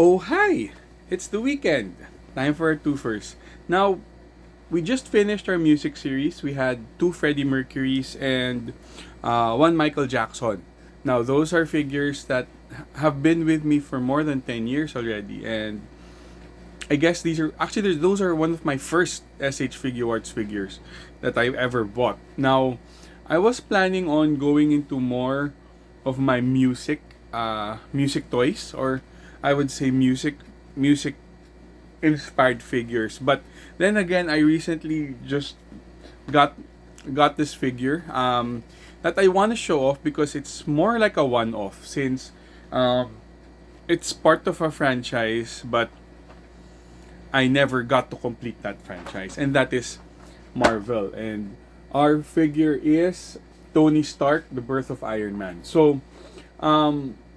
Oh, hi! It's the weekend. Time for our twofers. Now, we just finished our music series. We had two Freddie Mercurys and one Michael Jackson. Now, those are figures that have been with me for more than 10 years already. And I guess these are actually, those are one of my first SH Figuarts figures that I've ever bought. Now, I was planning on going into more of my music toys, or I would say music inspired figures. But then again, I recently just got got this figure that I want to show off because it's more like a one off since um, it's part of a franchise, but I never got to complete that franchise, and that is Marvel. And our figure is Tony Stark, The Birth of Iron Man. So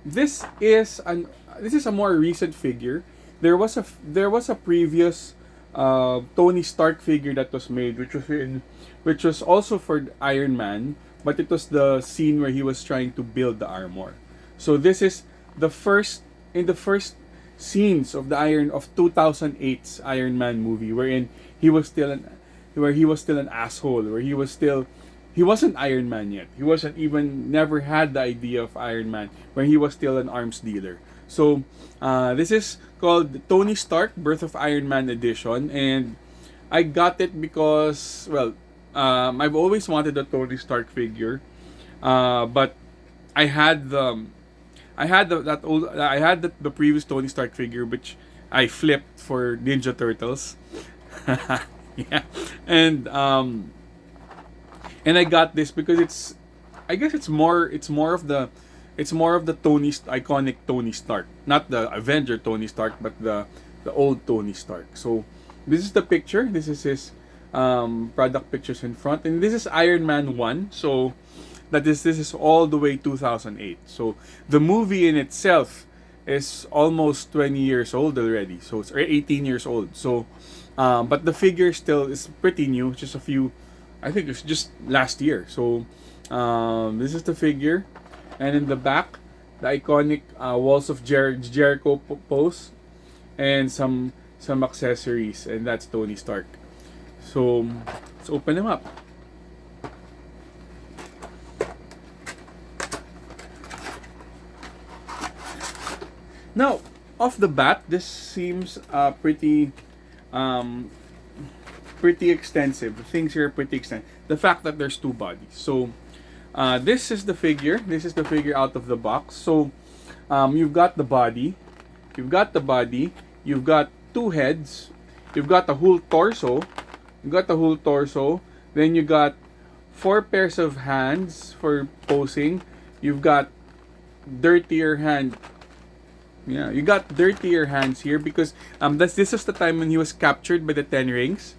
this is a more recent figure. There was a previous Tony Stark figure that was made, which was also for Iron Man, but it was the scene where he was trying to build the armor. So this is the first in the first scenes of the Iron of 2008's Iron Man movie, wherein he was still an where he was still an asshole, where he wasn't Iron Man yet. He wasn't even never had the idea of Iron Man when he was still an arms dealer. So this is called Tony Stark Birth of Iron Man edition, and I got it because I've always wanted a Tony Stark figure, but I had the I had the previous Tony Stark figure, which I flipped for Ninja Turtles. Yeah, and and I got this because I guess it's more of the iconic Tony Stark, not the Avenger Tony Stark, but the old Tony Stark. So this is the picture. This is his product pictures in front, and this is Iron Man 1. So this is all the way 2008. So the movie in itself is almost 20 years old already. So it's 18 years old. So but the figure still is pretty new, just a few, I think it's just last year. So this is the figure, and in the back, the iconic walls of Jericho pose, and some accessories, and that's Tony Stark. So let's open them up. Now, off the bat, this seems um, pretty extensive. The things here are pretty extensive. The fact that there's two bodies. So this is the figure. This is the figure out of the box. So you've got the body. You've got the body. You've got two heads. You've got the whole torso. You've got the whole torso. Then you got four pairs of hands for posing. You've got dirtier hand. Yeah, you got dirtier hands here because this is the time when he was captured by the Ten Rings.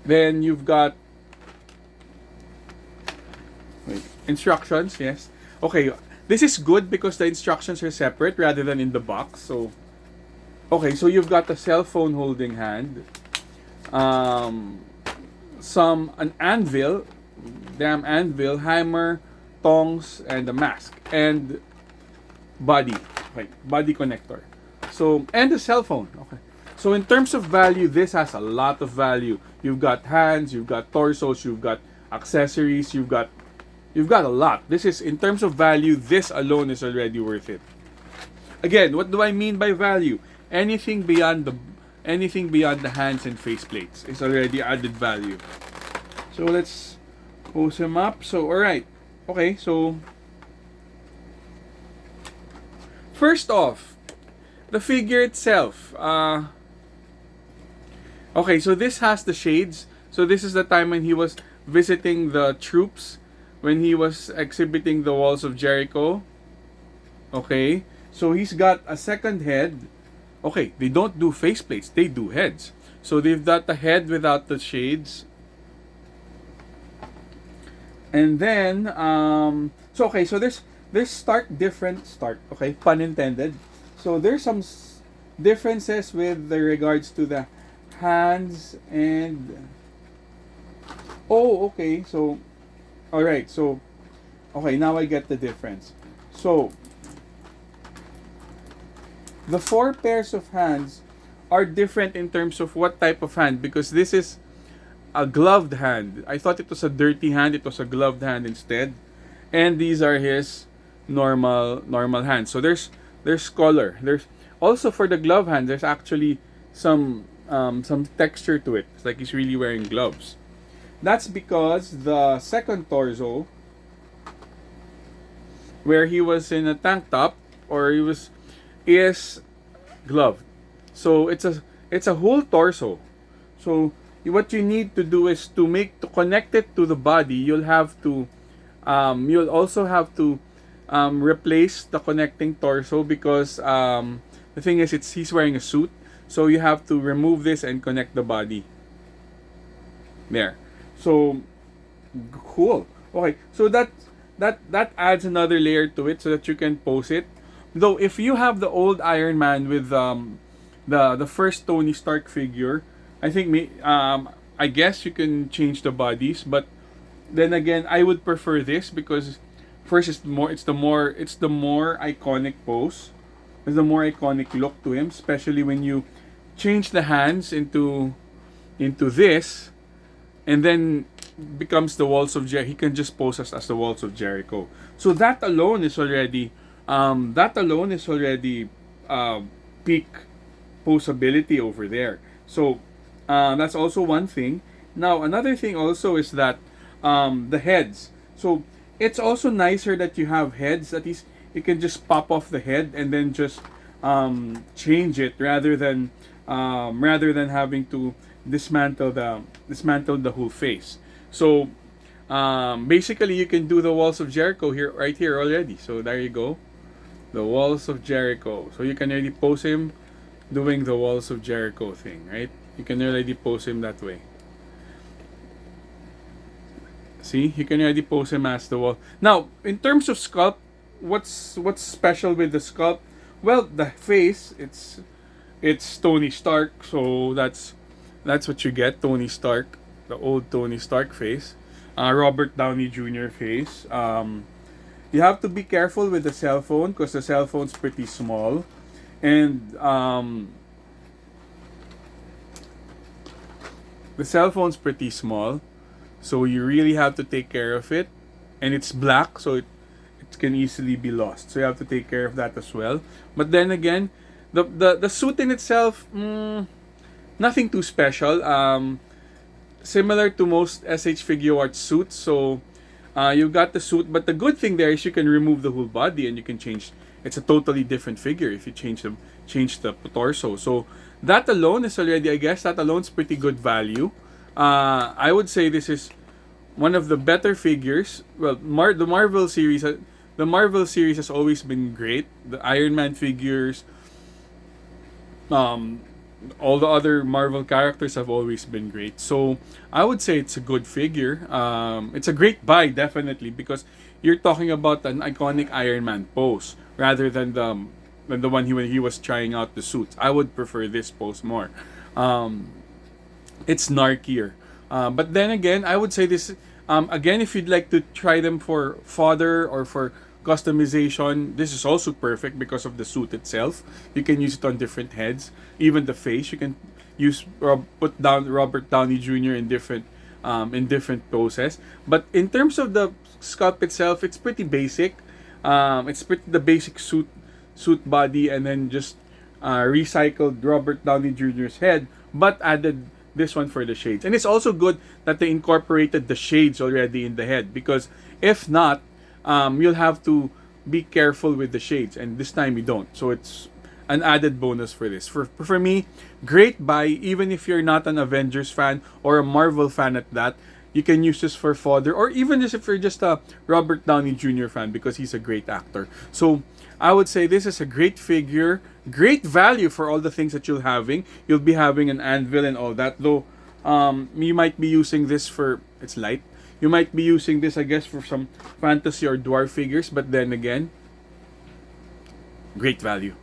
Then you've got instructions. Yes. Okay. This is good because the instructions are separate rather than in the box. So okay, so you've got a cell phone holding hand, an anvil, damn anvil, hammer, tongs, and a mask, and body, okay, body connector. So and a cell phone. Okay. So in terms of value, this has a lot of value. You've got hands, you've got torsos, you've got accessories, you've got a lot. This is in terms of value, this alone is already worth it. Again, what do I mean by value? Anything beyond the hands and face plates is already added value. So let's pose him up. So alright. Okay, so first off, the figure itself. Okay, so this has the shades. So this is the time when he was visiting the troops, when he was exhibiting the walls of Jericho. Okay, so he's got a second head. Okay, they don't do faceplates, they do heads. So they've got the head without the shades. And then, so there's okay, pun intended. So there's some differences with the regards to the hands and okay, so all right, so okay, now I get the difference. So the four pairs of hands are different in terms of what type of hand, because this is a gloved hand. I thought it was a dirty hand. It was a gloved hand instead. And these are his normal hands. So there's color. There's also, for the glove hand, there's actually some texture to it. It's like he's really wearing gloves. That's because the second torso, where he was in a tank top, or he was, is gloved. So it's a whole torso. So what you need to do is to connect it to the body. You'll also have to replace the connecting torso, because the thing is, he's wearing a suit, so you have to remove this and connect the body. There. So cool. Okay, so that adds another layer to it, so that you can pose it. Though if you have the old Iron Man with the first Tony Stark figure, I think I guess you can change the bodies, but then again, I would prefer this, because first, it's the more iconic pose. It's the more iconic look to him, especially when you change the hands into this, and then becomes the walls of Jericho. He can just pose as the walls of Jericho. So that alone is already peak posability over there. So that's also one thing. Now another thing also is that the heads. So it's also nicer that you have heads. That is, you can just pop off the head and then just change it, rather than having to dismantle the whole face. So basically, you can do the walls of Jericho right here already. So there you go, the walls of Jericho. So you can already pose him doing the walls of Jericho thing, right? You can already pose him that way. See, you can already pose him as the wall. Now, in terms of sculpt, what's special with the sculpt? Well, the face, it's Tony Stark, so that's what you get. Tony Stark, the old Tony Stark face. Robert Downey Jr. face. You have to be careful with the cell phone, because the cell phone's pretty small, and the cell phone's pretty small. So you really have to take care of it, and it's black, so it can easily be lost. So you have to take care of that as well. But then again, the suit in itself, nothing too special. Similar to most SH Figuarts suits. So you've got the suit, but the good thing there is you can remove the whole body and you can change. It's a totally different figure if you change the torso. So that alone is already, I guess, pretty good value. I would say this is one of the better figures. Well, the Marvel series has always been great. The Iron Man figures, all the other Marvel characters have always been great. So I would say it's a good figure. It's a great buy, definitely, because you're talking about an iconic Iron Man pose rather than the one when he was trying out the suits. I would prefer this pose more. It's narkier. But then again, I would say this, again, if you'd like to try them for fodder or for customization, this is also perfect because of the suit itself. You can use it on different heads, even the face. You can put down Robert Downey Jr. in different poses. But in terms of the sculpt itself, it's pretty basic. It's the basic suit body, and then just recycled Robert Downey Jr.'s head, but added this one for the shades. And it's also good that they incorporated the shades already in the head, because if not, you'll have to be careful with the shades, and this time you don't. So it's an added bonus for this. For me, great buy. Even if you're not an Avengers fan or a Marvel fan at that, you can use this for fodder, or even just if you're just a Robert Downey Jr. fan, because he's a great actor. So I would say this is a great figure, great value for all the things that you'll be having an anvil and all that. Though you might be using this for, it's light. You might be using this, I guess, for some fantasy or dwarf figures, but then again, great value.